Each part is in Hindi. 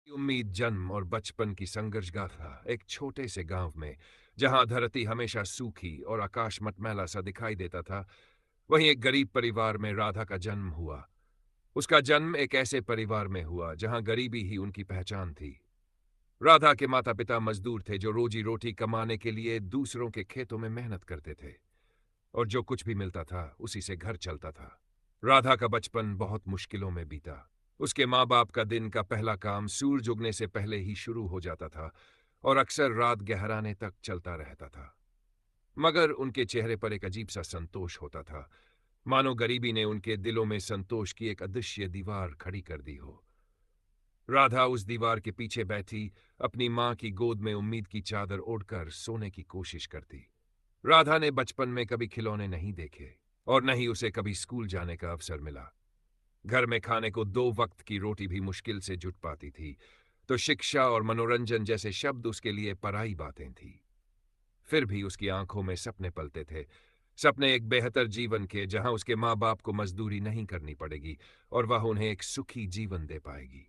उम्मीद, जन्म और बचपन की संघर्ष गाथा एक छोटे से गांव में, जहां धरती हमेशा सूखी और आकाश मटमैला सा दिखाई देता था। वहीं एक गरीब परिवार में राधा का जन्म हुआ। उसका जन्म एक ऐसे परिवार में हुआ जहां गरीबी ही उनकी पहचान थी। राधा के माता पिता मजदूर थे जो रोजी रोटी कमाने के लिए दूसरों के खेतों में मेहनत करते थे, और जो कुछ भी मिलता था उसी से घर चलता था। राधा का बचपन बहुत मुश्किलों में बीता। उसके माँ बाप का दिन का पहला काम सूरज उगने से पहले ही शुरू हो जाता था और अक्सर रात गहराने तक चलता रहता था। मगर उनके चेहरे पर एक अजीब सा संतोष होता था, मानो गरीबी ने उनके दिलों में संतोष की एक अदृश्य दीवार खड़ी कर दी हो। राधा उस दीवार के पीछे बैठी अपनी माँ की गोद में उम्मीद की चादर ओढ़कर सोने की कोशिश करती। राधा ने बचपन में कभी खिलौने नहीं देखे और न ही उसे कभी स्कूल जाने का अवसर मिला। घर में खाने को 2 वक्त की रोटी भी मुश्किल से जुट पाती थी, तो शिक्षा और मनोरंजन जैसे शब्द उसके लिए पराई बातें थी। फिर भी उसकी आंखों में सपने पलते थे, सपने एक बेहतर जीवन के, जहां उसके माँ बाप को मजदूरी नहीं करनी पड़ेगी और वह उन्हें एक सुखी जीवन दे पाएगी।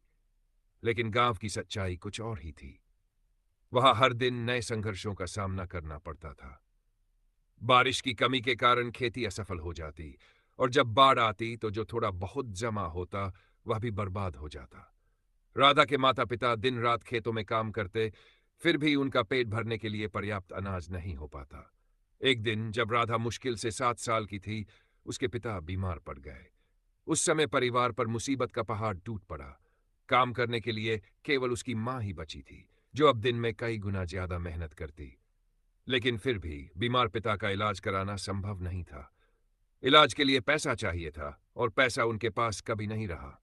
लेकिन गांव की सच्चाई कुछ और ही थी। वहां हर दिन नए संघर्षों का सामना करना पड़ता था। बारिश की कमी के कारण खेती असफल हो जाती, और जब बाढ़ आती तो जो थोड़ा बहुत जमा होता वह भी बर्बाद हो जाता। राधा के माता पिता दिन रात खेतों में काम करते, फिर भी उनका पेट भरने के लिए पर्याप्त अनाज नहीं हो पाता। एक दिन जब राधा मुश्किल से 7 साल की थी, उसके पिता बीमार पड़ गए। उस समय परिवार पर मुसीबत का पहाड़ टूट पड़ा। काम करने के लिए केवल उसकी मां ही बची थी, जो अब दिन में कई गुना ज्यादा मेहनत करती। लेकिन फिर भी बीमार पिता का इलाज कराना संभव नहीं था। इलाज के लिए पैसा चाहिए था, और पैसा उनके पास कभी नहीं रहा।